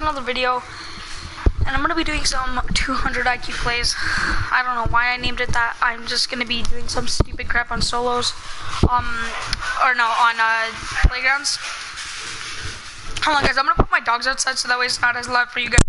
another video, and I'm gonna be doing some 200 IQ plays. I don't know why I named it that. I'm just gonna be doing some stupid crap on solos, on playgrounds. Hold on, guys. I'm gonna put my dogs outside so that way it's not as loud for you guys.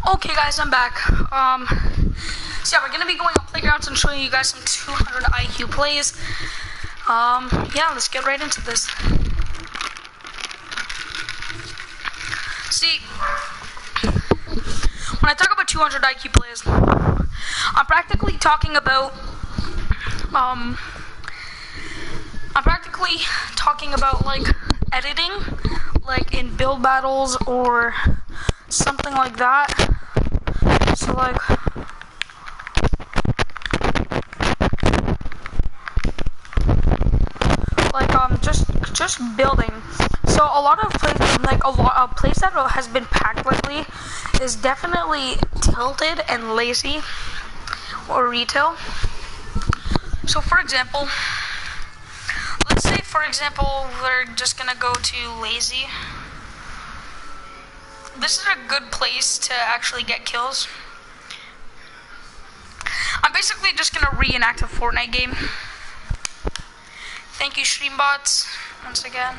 Okay, guys, I'm back. So yeah, we're gonna be going on playgrounds and showing you guys some 200 IQ plays. Yeah, let's get right into this. See, when I talk about 200 IQ plays, I'm practically talking about, like editing, like in build battles or something like that. So like, just building. So a lot of places, like a place that has been packed lately is definitely Tilted and Lazy or Retail. So for example, let's say we're just gonna go to Lazy. This is a good place to actually get kills. I'm basically just gonna reenact a Fortnite game. Thank you, Streambots, once again.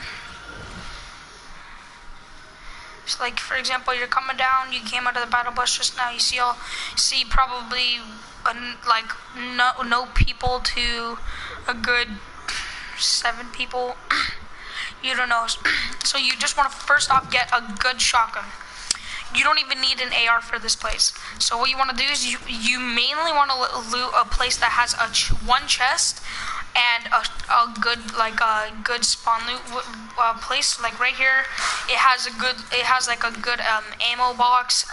So like, for example, you're coming down, you came out of the battle bus just now, you see probably no people to a good 7 people. You don't know. So you just want to first off get a good shotgun. You don't even need an AR for this place. So what you want to do is you mainly want to loot a place that has one chest and a good spawn loot place. Like right here, it has like a good ammo box,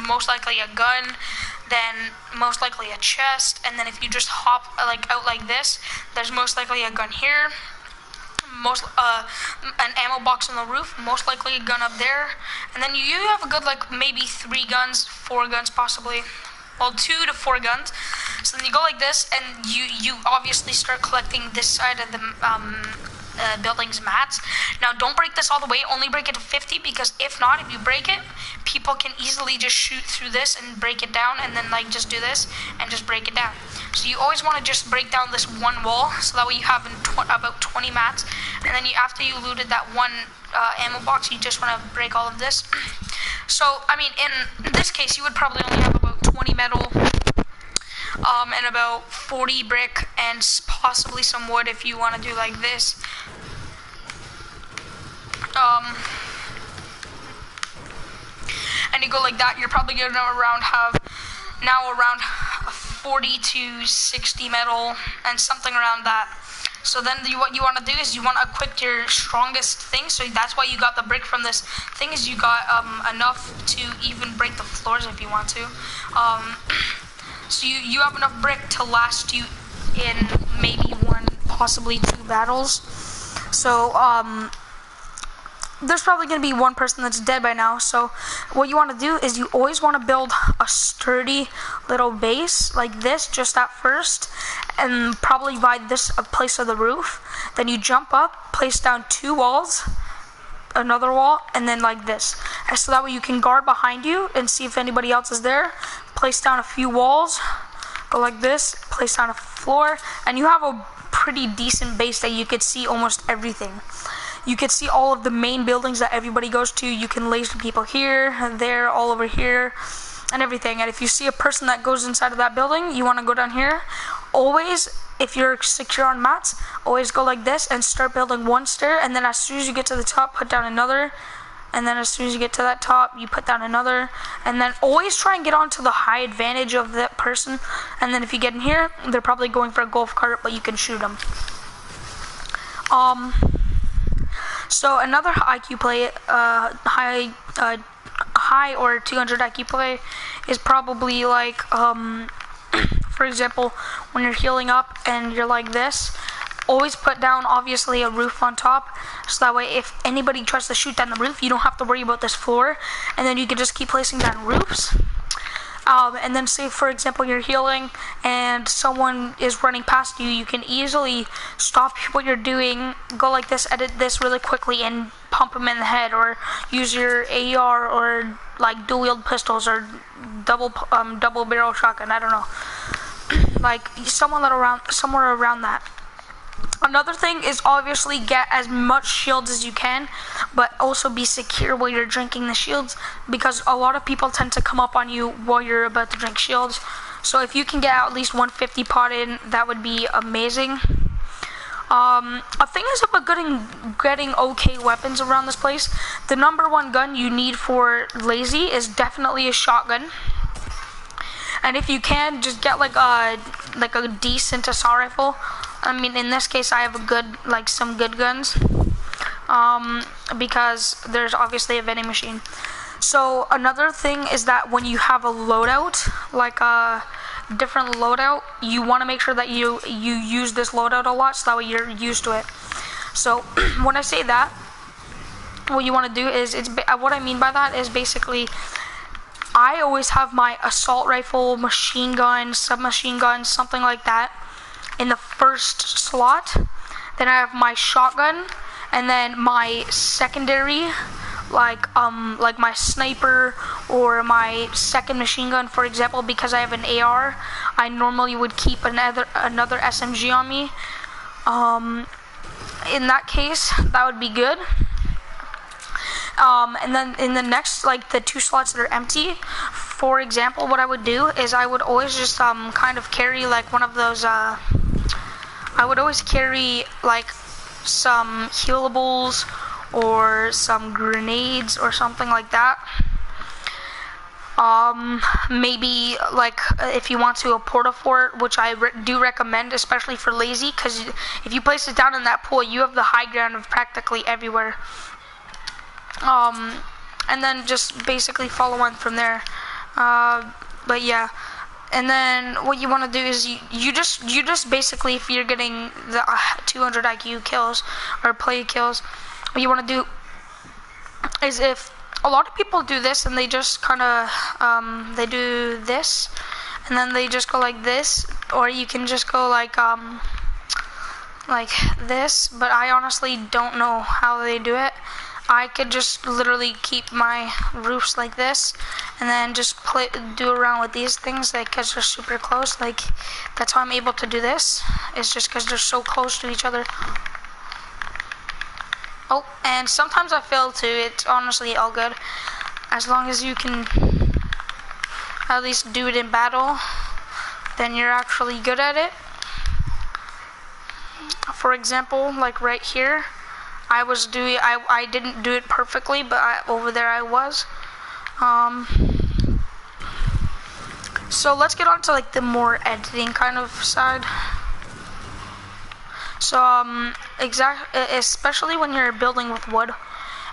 most likely a gun, then most likely a chest, and then if you just hop out like this, there's most likely a gun here. An ammo box on the roof, most likely a gun up there, and then you have a good maybe 3 guns, 4 guns possibly, well 2 to 4 guns. So then you go like this, and you obviously start collecting this side of the building's mats. Now don't break this all the way, only break it to 50, because if not, if you break it, people can easily just shoot through this and break it down, and then just do this and just break it down. So you always want to just break down this one wall, so that way you have about 20 mats, and then after you looted that one ammo box, you just want to break all of this. So I mean, in this case, you would probably only have about 20 metal, and about 40 brick, and possibly some wood if you want to do like this. And you go like that, you're probably gonna have around 40 to 60 metal and something around that. So then what you want to do is you want to equip your strongest thing. So that's why you got the brick from this thing, is you got enough to even break the floors if you want to. So you have enough brick to last you in maybe 1, possibly 2 battles. So there's probably going to be 1 person that's dead by now. So what you want to do is you always want to build a sturdy little base like this just at first, and probably by this place of the roof. Then you jump up, place down 2 walls, another wall, and then like this. And so that way you can guard behind you and see if anybody else is there. Place down a few walls, go like this, place down a floor, and you have a pretty decent base that you could see almost everything. You can see all of the main buildings that everybody goes to. You can laser people here, there, all over here, and everything. And if you see a person that goes inside of that building, you want to go down here. Always, if you're secure on mats, always go like this and start building 1 stair, and then as soon as you get to the top, put down another and then as soon as you get to that top, you put down another, and then always try and get onto the high advantage of that person, and then if you get in here, they're probably going for a golf cart, but you can shoot them. So another IQ play, high or 200 IQ play is probably like, for example, when you're healing up and you're like this, always put down obviously a roof on top, so that way if anybody tries to shoot down the roof, you don't have to worry about this floor, and then you can just keep placing down roofs. And then say for example you're healing and someone is running past you, you can easily stop what you're doing, go like this, edit this really quickly and pump them in the head, or use your AR or like dual wield pistols or double barrel shotgun, I don't know, like somewhere around that. Another thing is obviously get as much shields as you can, but also be secure while you're drinking the shields, because a lot of people tend to come up on you while you're about to drink shields. So if you can get at least 150 pot in, that would be amazing. A thing is about getting okay weapons around this place. The number one gun you need for lazy is definitely a shotgun. And if you can, just get like a decent assault rifle. I mean, in this case, I have some good guns, because there's obviously a vending machine. So another thing is that when you have a loadout, like a different loadout, you want to make sure that you use this loadout a lot, so that way you're used to it. So when I say that, what you want to do is, what I mean by that is basically, I always have my assault rifle, machine gun, submachine gun, something like that, in the first slot. Then I have my shotgun, and then my secondary, like my sniper or my second machine gun, for example. Because I have an AR, I normally would keep another SMG on me. In that case, that would be good. And then in the next, like the two slots that are empty, for example, what I would do is I would always just kind of carry like one of those, I would always carry like some healables or some grenades or something like that. Maybe like if you want to, a porta-fort, which I do recommend, especially for lazy, because if you place it down in that pool, you have the high ground of practically everywhere. And then just basically follow on from there. But yeah, and then what you want to do is you just basically, if you're getting the 200 IQ kills or play kills, what you want to do is, if a lot of people do this and they just kind of they do this and then they just go like this, or you can just go like this, but I honestly don't know how they do it. I could just literally keep my roofs like this, and then just do around with these things, like, because they're super close. Like, that's how I'm able to do this. It's just because they're so close to each other. Oh, and sometimes I fail too. It's honestly all good, as long as you can at least do it in battle, then you're actually good at it. For example, like right here, I didn't do it perfectly, but over there I was. So let's get on to like the more editing kind of side. So especially when you're building with wood,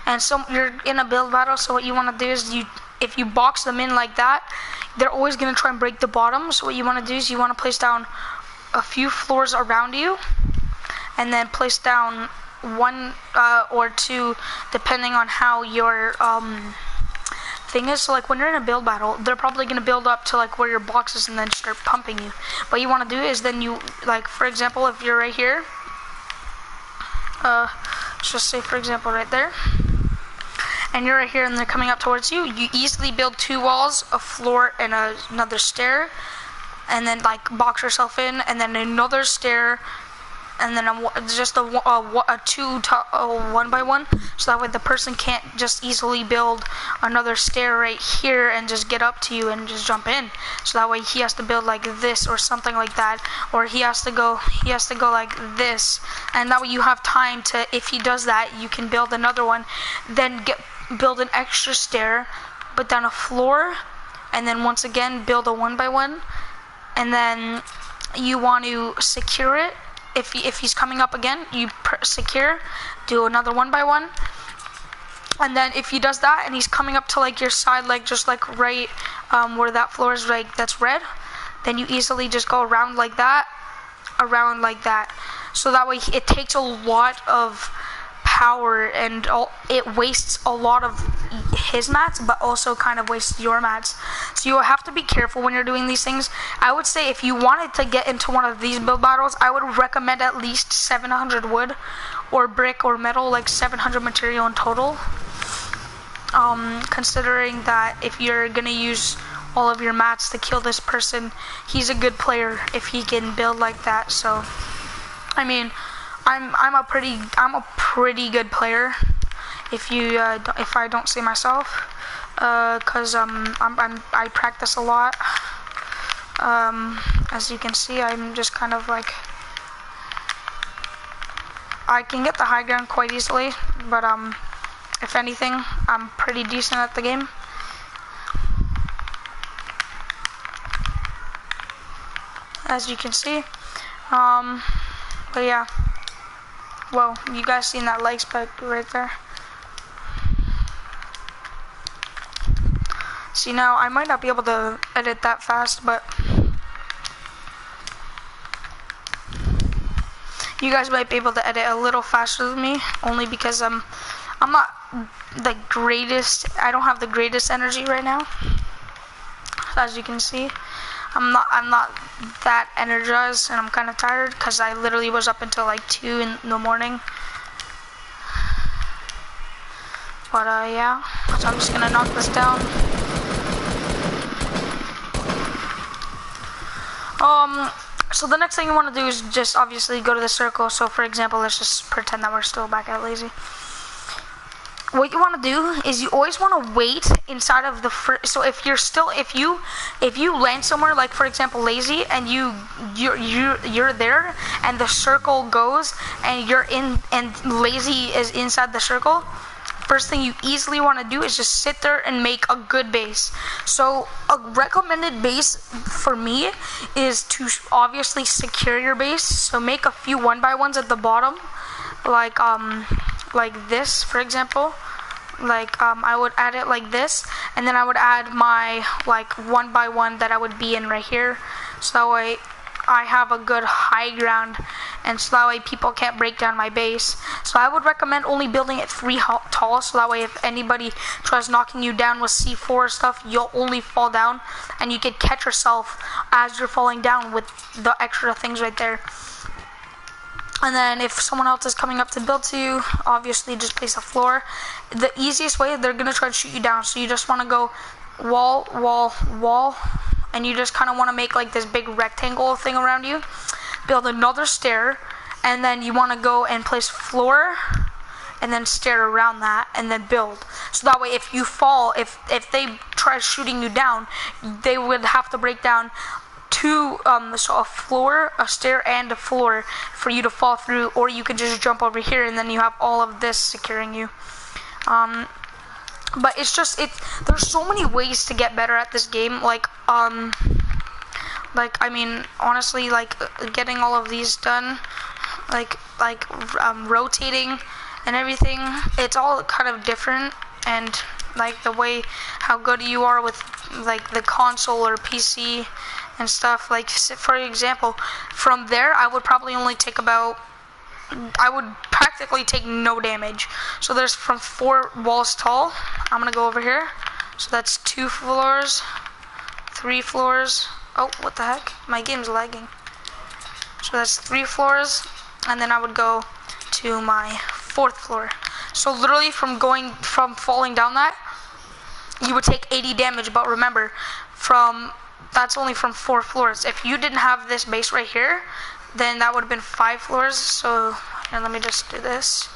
and so you're in a build battle. So what you want to do is, if you box them in like that, they're always gonna try and break the bottom. So what you want to do is, you want to place down a few floors around you, and then place down one or two, depending on how your thing is. So like when you're in a build battle, they're probably going to build up to like where your box is and then start pumping you. What you want to do is, then you, like for example, if you're right here, let's just say for example right there, and you're right here and they're coming up towards you, you easily build two walls, a floor and another stair, and then like box yourself in, and then another stair, and then just a 1 by 1, so that way the person can't just easily build another stair right here and just get up to you and just jump in. So that way he has to build like this or something like that, or he has to go like this, and that way you have time to, if he does that, you can build another one, then build an extra stair, put down a floor, and then once again build a 1x1, and then you want to secure it. If he's coming up again, you secure, do another 1x1, and then if he does that and he's coming up to like your side, like just like right where that floor is, like that's red, then you easily just go around like that, so that way it takes a lot of power and it wastes a lot of his mats, but also kind of wastes your mats. So you have to be careful when you're doing these things. I would say if you wanted to get into one of these build battles, I would recommend at least 700 wood or brick or metal, like 700 material in total. Considering that if you're gonna use all of your mats to kill this person, he's a good player if he can build like that. So I mean, I'm a pretty good player, if I don't say myself, cause I practice a lot. As you can see, I'm just kind of like, I can get the high ground quite easily, but if anything, I'm pretty decent at the game. As you can see, but yeah. Well, you guys seen that like spike right there. See, now I might not be able to edit that fast, but you guys might be able to edit a little faster than me, only because I'm not the greatest. I don't have the greatest energy right now. As you can see, I'm not that energized, and I'm kind of tired because I literally was up until like 2 in the morning. But yeah, so I'm just gonna knock this down. So the next thing you want to do is just obviously go to the circle. So for example, let's just pretend that we're still back at lazy. What you want to do is you always want to wait inside of the so if you land somewhere, like for example lazy, and you're there and the circle goes and you're in and lazy is inside the circle, first thing you easily want to do is just sit there and make a good base. So a recommended base for me is to obviously secure your base. So make a few 1x1s at the bottom, like this, for example. I would add it like this, and then I would add my 1x1 that I would be in right here, so that way I have a good high ground, and so that way people can't break down my base. So I would recommend only building it 3 tall, so that way if anybody tries knocking you down with C4 stuff, you'll only fall down, and you can catch yourself as you're falling down with the extra things right there. And then if someone else is coming up to build to you, obviously just place a floor. The easiest way, they're gonna try to shoot you down, so you just wanna go wall, wall, wall, and you just kinda wanna make like this big rectangle thing around you. Build another stair, and then you wanna go and place floor, and then stair around that, and then build. So that way if you fall, if they try shooting you down, they would have to break down so a floor, a stair, and a floor for you to fall through, or you could just jump over here and then you have all of this securing you. But there's so many ways to get better at this game. I mean, honestly, getting all of these done, rotating and everything, it's all kind of different, and the way how good you are with the console or PC and stuff. For example, from there I would probably only take I would practically take no damage. So there's from 4 walls tall. I'm gonna go over here. So that's 2 floors, 3 floors. Oh, what the heck? My game's lagging. So that's 3 floors, and then I would go to my 4th floor. So literally from falling down that, you would take 80 damage. But remember, that's only from 4 floors. If you didn't have this base right here, then that would have been 5 floors. So here, let me just do this.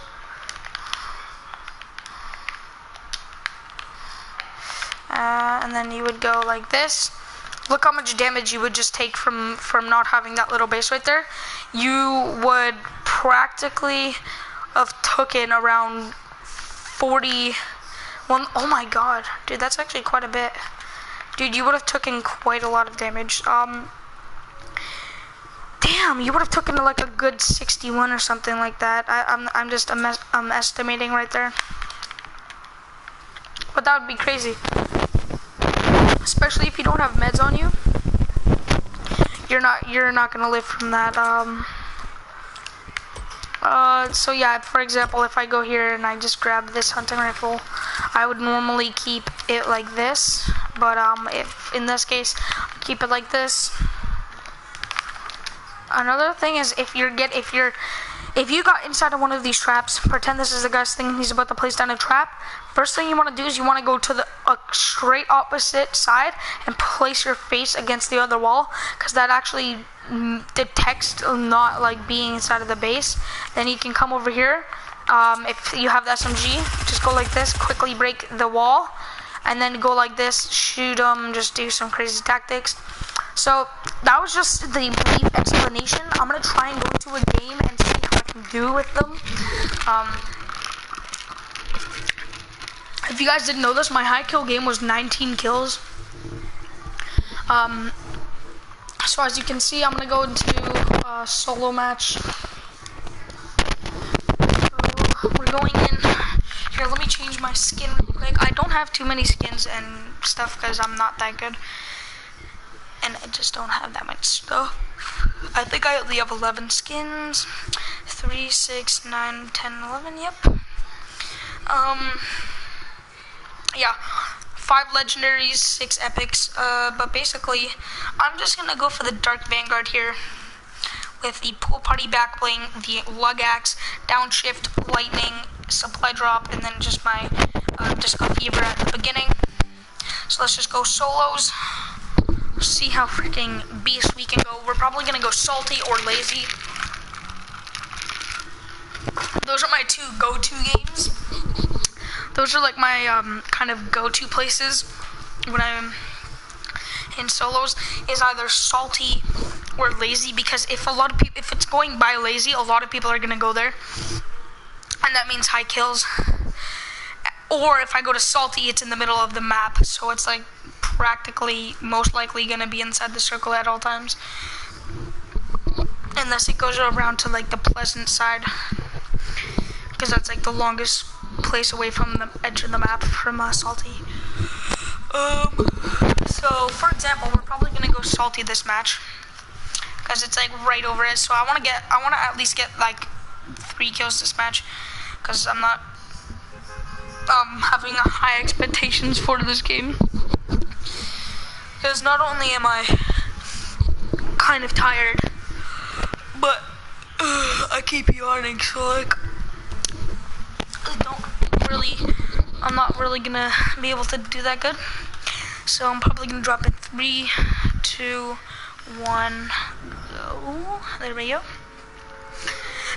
And then you would go like this. Look how much damage you would just take from not having that little base right there. You would practically have taken around 40 One, oh my god, dude, that's actually quite a bit. Dude, you would have taken quite a lot of damage. Damn, you would have taken like a good 61 or something like that. I'm estimating right there. But that would be crazy. Especially if you don't have meds on you. You're not gonna live from that. So yeah, for example, if I go here and I just grab this hunting rifle, I would normally keep it like this, but if in this case, keep it like this. Another thing is if you got inside of one of these traps, pretend this is the guy's thing and he's about to place down a trap. First thing you want to do is you want to go to the straight opposite side and place your face against the other wall, because that actually detects not like being inside of the base. Then you can come over here. If you have the SMG, just go like this, quickly break the wall, and then go like this, shoot them, just do some crazy tactics. So that was just the brief explanation. I'm gonna try and go into a game and see how I can do with them. If you guys didn't know this, my high kill game was 19 kills. So as you can see, I'm gonna go into a solo match. So we're going in. Here, let me change my skin real quick. I don't have too many skins and stuff because I'm not that good. And I just don't have that much stuff. I think I only have 11 skins. 3, 6, 9, 10, 11, yep. Yeah. 5 legendaries, 6 epics. But basically, I'm just gonna go for the Dark Vanguard here. With the Pool Party back bling, the Lug Axe, Downshift, Lightning, Supply Drop, and then just my Disco Fever at the beginning. So let's just go solos. See how freaking beast we can go. We're probably gonna go salty or lazy. Those are my 2 go-to games. Those are like my kind of go-to places when I'm in solos, is either salty or lazy, because if it's going by lazy, a lot of people are gonna go there, and that means high kills. Or if I go to salty, it's in the middle of the map, so it's like practically most likely gonna be inside the circle at all times, unless it goes around to like the pleasant side, because that's like the longest place away from the edge of the map from salty. So for example, we're probably gonna go salty this match because it's like right over it. So I want to at least get like 3 kills this match, because I'm not having high expectations for this game. Because not only am I kind of tired, but I keep yawning, so like I'm not really gonna be able to do that good. So I'm probably gonna drop in 3, 2, 1, go. There we go.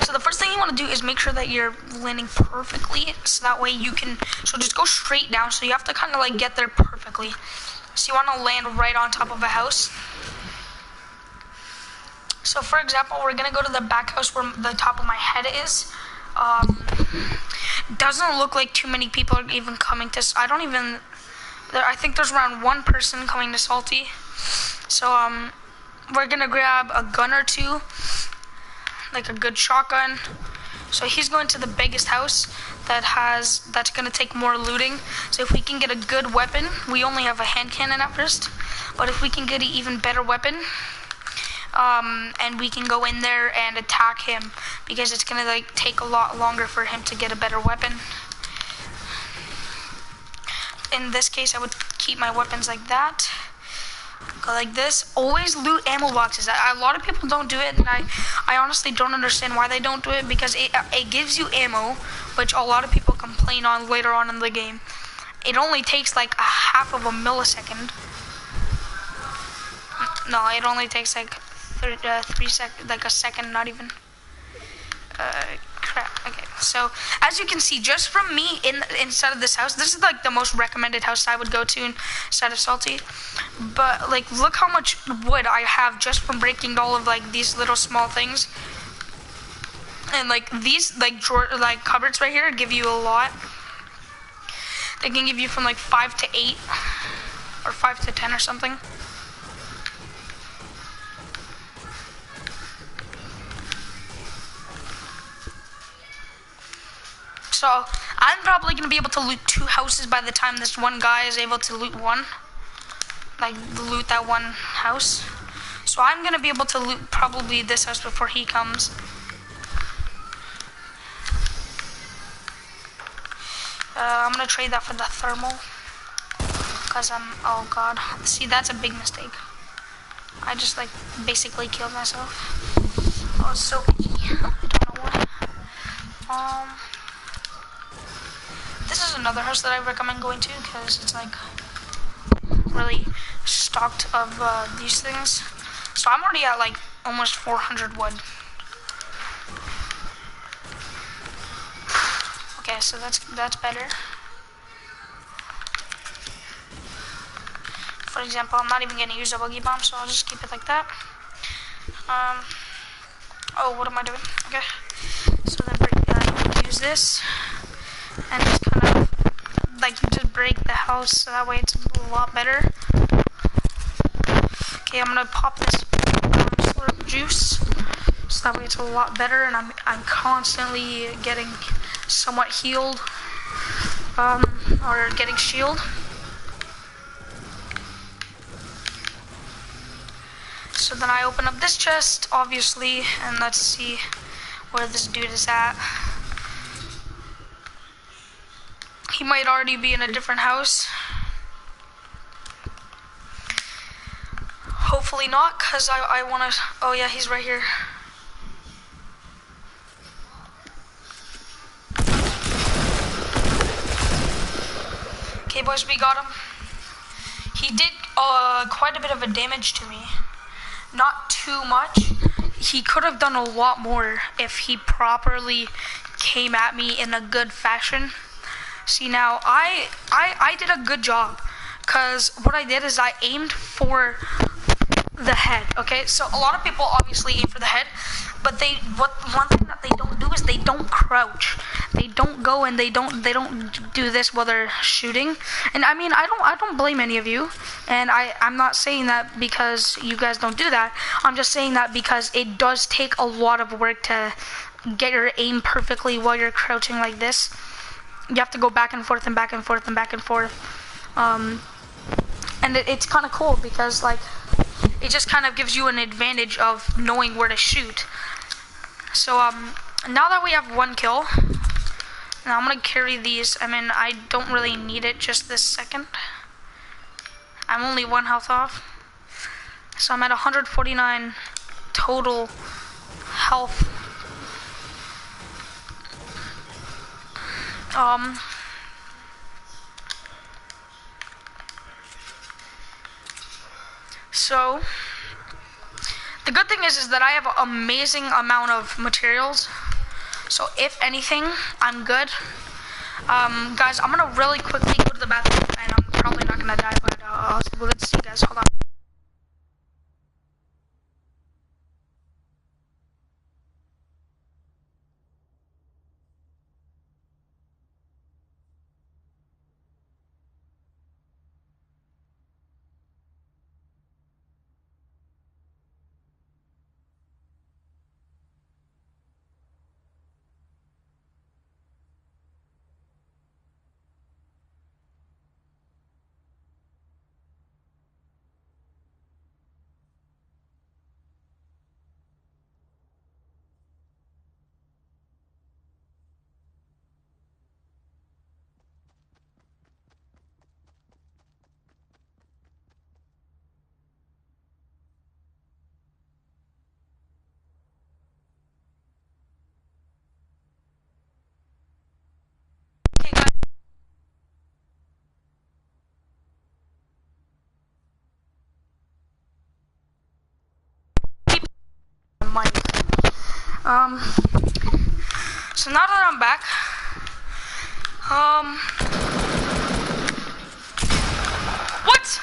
So the first thing you want to do is make sure that you're landing perfectly, so that way you can, so just go straight down, so you have to kind of like get there perfectly. So you want to land right on top of a house. So for example, we're going to go to the back house where the top of my head is. Doesn't look like too many people are even coming to, I think there's around 1 person coming to salty. So we're going to grab a gun or 2, like a good shotgun. So he's going to the biggest house that's gonna take more looting. So if we can get a good weapon, we only have a hand cannon at first, but if we can get an even better weapon, and we can go in there and attack him, because it's gonna like take a lot longer for him to get a better weapon. In this case, I would keep my weapons like that. Go like this. Always loot ammo boxes. A lot of people don't do it, and I honestly don't understand why they don't do it, because it gives you ammo, which a lot of people complain on later on in the game. It only takes like a half of a millisecond. No, it only takes like 3 seconds, like a second, not even. Crap. Okay, so as you can see, just from me inside of this house, this is like the most recommended house I would go to inside of salty. But like, look how much wood I have just from breaking all of like these little small things. And like these like cupboards right here give you a lot. They can give you from like 5 to 8 or 5 to 10 or something. So I'm probably gonna be able to loot 2 houses by the time this one guy is able to loot one. Like loot that one house. So I'm gonna be able to loot probably this house before he comes. I'm gonna trade that for the thermal. Cause oh god. See, that's a big mistake. I just like basically killed myself. Oh, it's so picky. I don't know why. This is another house that I recommend going to because it's like really stocked of these things. So I'm already at like almost 400 wood. Okay, so that's better. For example, I'm not even gonna use a boogie bomb, so I'll just keep it like that. Oh, what am I doing? Okay. So then use this and just kind of like you just break the house so that way it's a lot better. Okay, I'm gonna pop this slurp juice so that way it's a lot better, and I'm constantly getting somewhat healed or getting shield. So then I open up this chest, obviously, and let's see where this dude is at. He might already be in a different house. Hopefully not, because I want to... Oh yeah, he's right here. Okay, boys, we got him. He did quite a bit of a damage to me. Not too much. He could have done a lot more if he properly came at me in a good fashion. See, now, I did a good job, because what I did is I aimed for the head, okay? So a lot of people obviously aim for the head, but one thing that they don't do is they don't crouch. They don't go and they don't do this while they're shooting. And I mean, I don't blame any of you, and I'm not saying that because you guys don't do that. I'm just saying that because it does take a lot of work to get your aim perfectly while you're crouching like this. You have to go back and forth and back and forth and back and forth. And it's kind of cool because like it just kind of gives you an advantage of knowing where to shoot. So now that we have 1 kill, now I'm gonna carry these. I mean, I don't really need it just this second. I'm only 1 health off, so I'm at 149 total health. So the good thing is that I have an amazing amount of materials. So if anything, I'm good. Guys, I'm gonna really quickly go to the bathroom, and I'm probably not gonna die, but let's see, guys. Hold on. Okay, guys. Mic. So now that I'm back, what?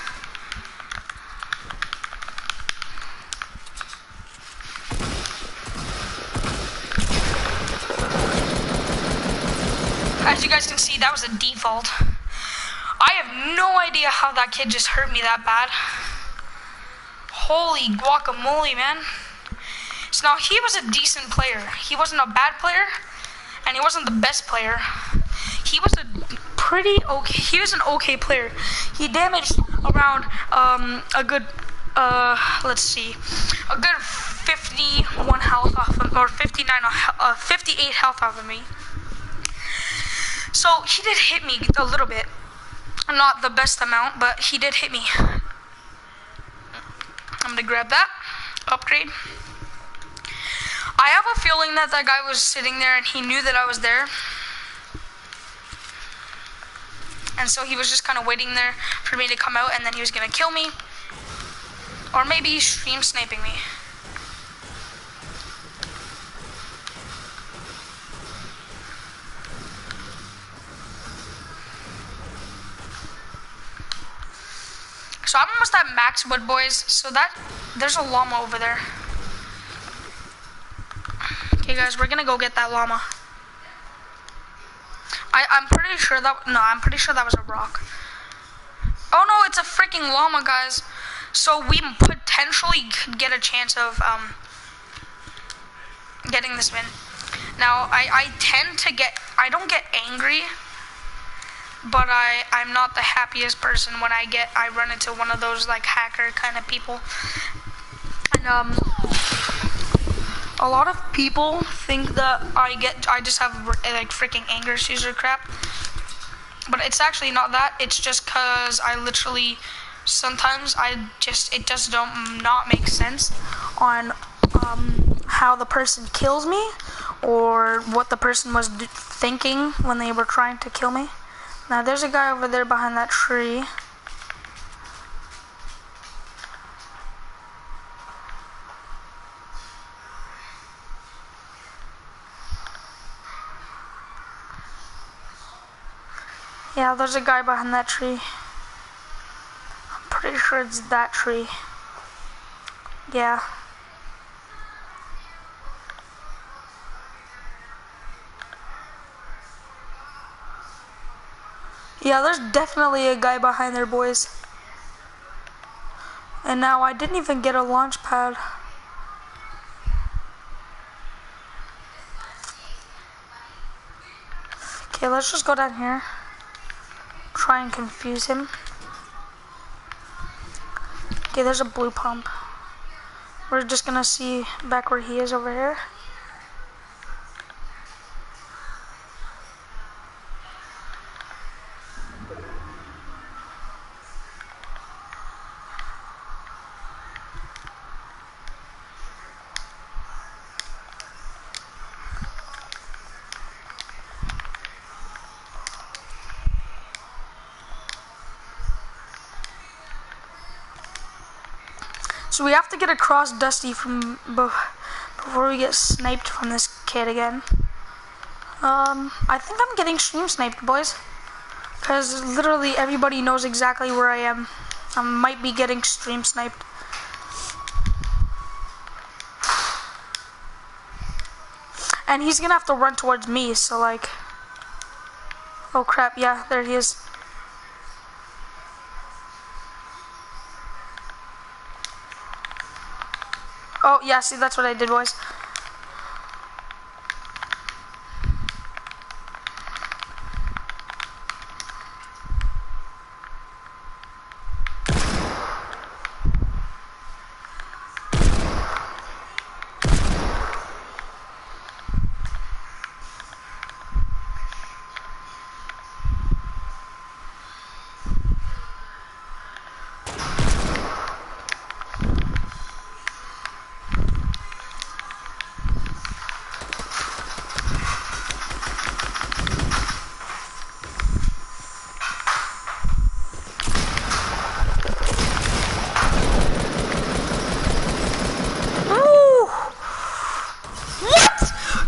As you guys can see, that was a default. I have no idea how that kid just hurt me that bad. Holy guacamole, man. So now he was a decent player. He wasn't a bad player, and he wasn't the best player. He was a pretty okay. He was an okay player. He damaged around a good let's see, a good 51 health off of, or 58 health off of me. So he did hit me a little bit. Not the best amount, but he did hit me. I'm gonna grab that. Upgrade. I have a feeling that that guy was sitting there and he knew that I was there. And so he was just kind of waiting there for me to come out, and then he was gonna kill me. Or maybe he's stream sniping me. So I'm almost at max wood, boys. So there's a llama over there. Okay, guys, we're gonna go get that llama. I'm pretty sure that was a rock. Oh no, it's a freaking llama, guys. So we potentially could get a chance of getting this win. Now I don't get angry, but I'm not the happiest person when I run into one of those like hacker kind of people. And a lot of people think that I just have like freaking anger issues or crap, but it's actually not that. It's just cause I literally sometimes it just don't not make sense on how the person kills me or what the person was thinking when they were trying to kill me. Now there's a guy over there behind that tree. Yeah, there's a guy behind that tree. I'm pretty sure it's that tree. Yeah. Yeah, there's definitely a guy behind there, boys. And now I didn't even get a launch pad. Okay, let's just go down here. Try and confuse him. Okay, there's a blue pump. We're just gonna see back where he is over here. So we have to get across Dusty from before we get sniped from this kid again. I think I'm getting stream sniped, boys, because literally everybody knows exactly where I am. I might be getting stream sniped. And he's gonna have to run towards me, so like, oh crap, yeah, there he is. Oh, yeah, see, that's what I did, boys.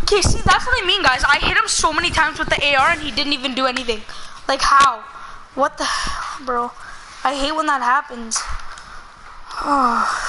Okay, see, that's what I mean, guys. I hit him so many times with the AR and he didn't even do anything. Like, how? What the hell, bro? I hate when that happens. Oh.